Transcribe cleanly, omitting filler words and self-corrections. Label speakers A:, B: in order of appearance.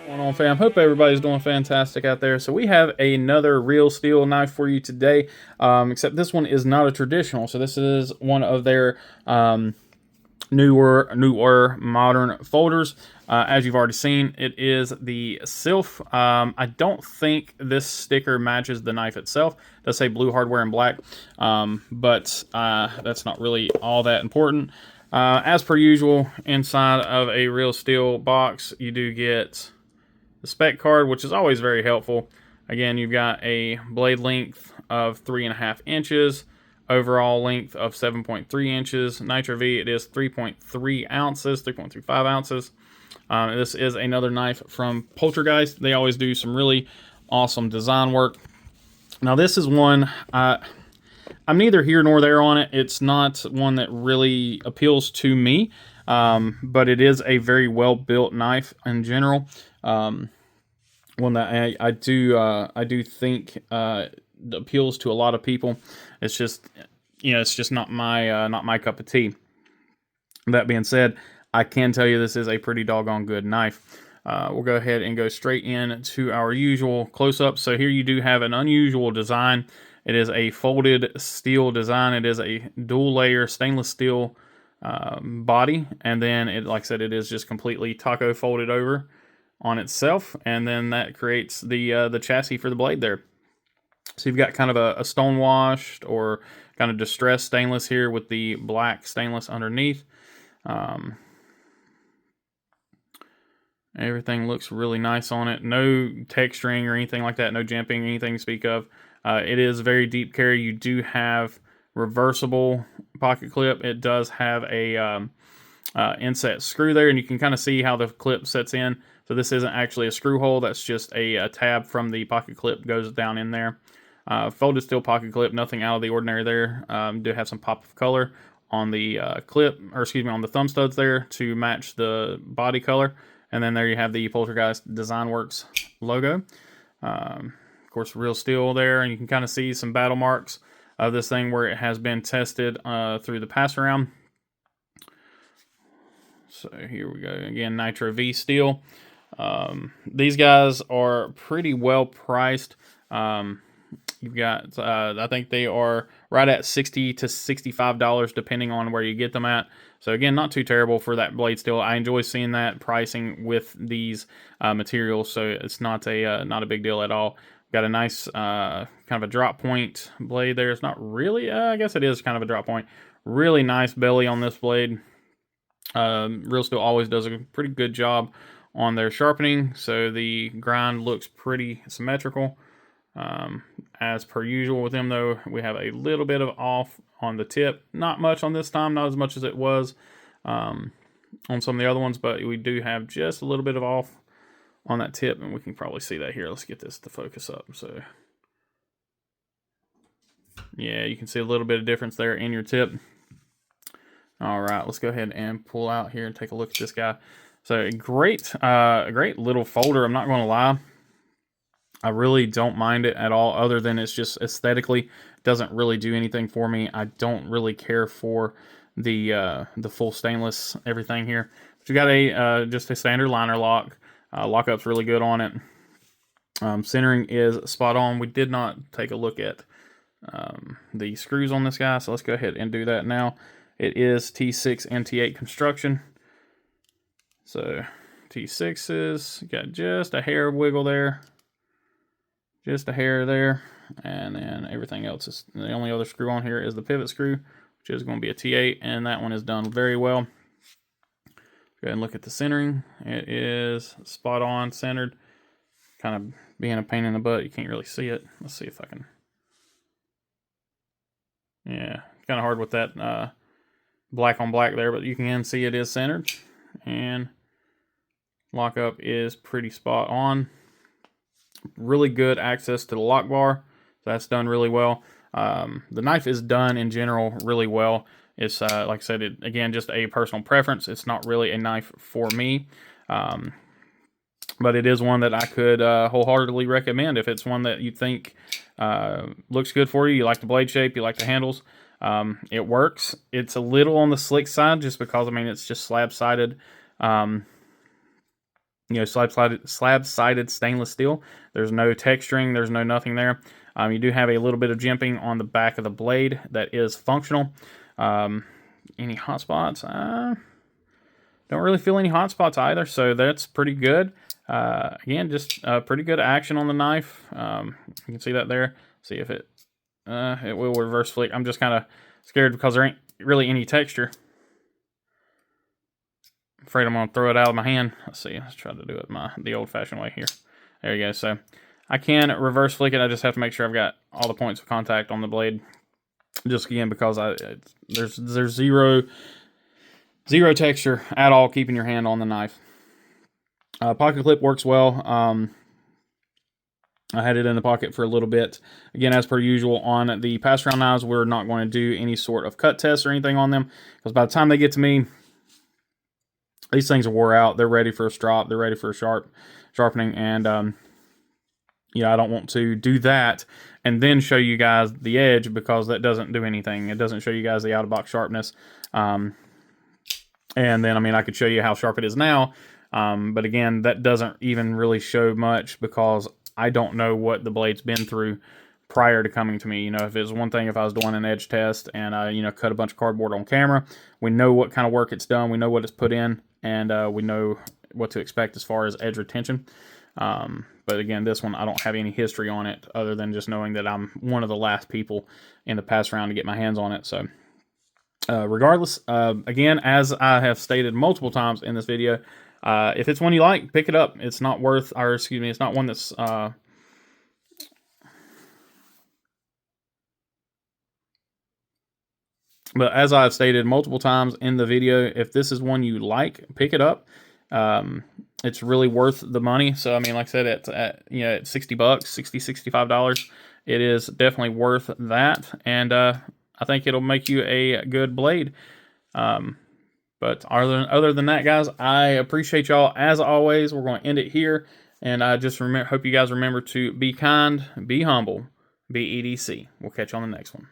A: Going on, fam? Hope everybody's doing fantastic out there. So we have another real steel knife for you today, except this one is not a traditional. So this is one of their newer modern folders. As you've already seen, it is the Sylph. I don't think this sticker matches the knife itself. It does say blue hardware and black, but that's not really all that important. As per usual, inside of a real steel box, you do get the spec card, which is always very helpful. Again, you've got a blade length of 3.5 inches, overall length of 7.3 inches. Nitro V, it is 3.3 ounces, 3.35 ounces. This is another knife from Poltergeist. They always do some really awesome design work. Now, this is one, I'm neither here nor there on it. It's not one that really appeals to me, but it is a very well-built knife in general. One that I do think appeals to a lot of people. It's just, it's just not my cup of tea. That being said, I can tell you this is a pretty doggone good knife. We'll go ahead and go straight in to our usual close-up. So here you do have an unusual design. It is a folded steel design. It is a dual-layer stainless steel body, and then like I said, it is just completely taco folded over on itself, and then that creates the chassis for the blade there. So you've got kind of a stone washed or kind of distressed stainless here with the black stainless underneath. Everything looks really nice on it. No texturing or anything like that. No jimping or anything to speak of. It is very deep carry. You do have reversible pocket clip. It does have a inset screw there, and you can kind of see how the clip sets in. So this isn't actually a screw hole. That's just a tab from the pocket clip goes down in there. Folded steel pocket clip. Nothing out of the ordinary there. Do have some pop of color on the clip, or excuse me, on the thumb studs there to match the body color. And then there you have the Poltergeist Design Works logo. Of course, real steel there, and you can kind of see some battle marks of this thing where it has been tested through the pass around. So here we go. Again, Nitro V steel. These guys are pretty well priced. You've got, I think they are right at $60 to $65 depending on where you get them at. So again, not too terrible for that blade steel. I enjoy seeing that pricing with these materials, so it's not a big deal at all. Got a nice kind of a drop point blade there. It's not really, I guess it is kind of a drop point. Really nice belly on this blade. Real Steel always does a pretty good job on their sharpening, so the grind looks pretty symmetrical. As per usual with them, though, we have a little bit of off on the tip. Not much on this time, not as much as it was on some of the other ones, but we do have just a little bit of off on that tip, and we can probably see that here. Let's get this to focus up. So yeah, you can see a little bit of difference there in your tip. All right, let's go ahead and pull out here and take a look at this guy. So a great little folder. I'm not going to lie. I really don't mind it at all, other than it's just aesthetically doesn't really do anything for me. I don't really care for the full stainless everything here. But you got a just a standard liner lock. Lockup's really good on it. Centering is spot on. We did not take a look at the screws on this guy, so let's go ahead and do that now. It is T6 and T8 construction. So T6s, got just a hair of wiggle there. Just a hair there. And then everything else is, the only other screw on here is the pivot screw, which is going to be a T8, and that one is done very well. Go ahead and look at the centering. It is spot on centered. Kind of being a pain in the butt, you can't really see it. Let's see if I can. Yeah, kind of hard with that black on black there, but you can see it is centered, and lockup is pretty spot on. Really good access to the lock bar, so that's done really well. The knife is done in general really well. It's like I said, again, just a personal preference. It's not really a knife for me, but it is one that I could wholeheartedly recommend if it's one that you think looks good for you. You like the blade shape, you like the handles. It works. It's a little on the slick side just because, I mean, it's just slab-sided. You know, slab-sided stainless steel. There's no texturing. There's no nothing there. You do have a little bit of jimping on the back of the blade that is functional. Any hot spots? Don't really feel any hot spots either, so that's pretty good. Again, just pretty good action on the knife. You can see that there. See if it will reverse flick. I'm just kind of scared because there ain't really any texture. Afraid I'm gonna throw it out of my hand. Let's see. Let's try to do it the old-fashioned way here. There you go. So I can reverse flick it. I just have to make sure I've got all the points of contact on the blade. Just again because there's zero texture at all keeping your hand on the knife. Pocket clip works well. I had it in the pocket for a little bit. Again, as per usual on the pass-around knives, we're not going to do any sort of cut tests or anything on them because by the time they get to me, these things are wore out. They're ready for a strop. They're ready for a sharpening. And, yeah, I don't want to do that and then show you guys the edge because that doesn't do anything. It doesn't show you guys the out-of-box sharpness. And then, I mean, I could show you how sharp it is now. But again, that doesn't even really show much because I don't know what the blade's been through prior to coming to me. You know, if it was one thing if I was doing an edge test and I, you know, cut a bunch of cardboard on camera, we know what kind of work it's done. We know what it's put in, and we know what to expect as far as edge retention. But again, this one, I don't have any history on it other than just knowing that I'm one of the last people in the pass round to get my hands on it. So regardless, again, as I have stated multiple times in this video, if it's one you like, pick it up. It's not worth, or excuse me, it's not one that's but as I've stated multiple times in the video, if this is one you like, pick it up. It's really worth the money. So I mean, like I said, at you know, at $60, $65, it is definitely worth that. And I think it'll make you a good blade. But other than that, guys, I appreciate y'all as always. We're going to end it here, and I just hope you guys remember to be kind, be humble, be EDC. We'll catch you on the next one.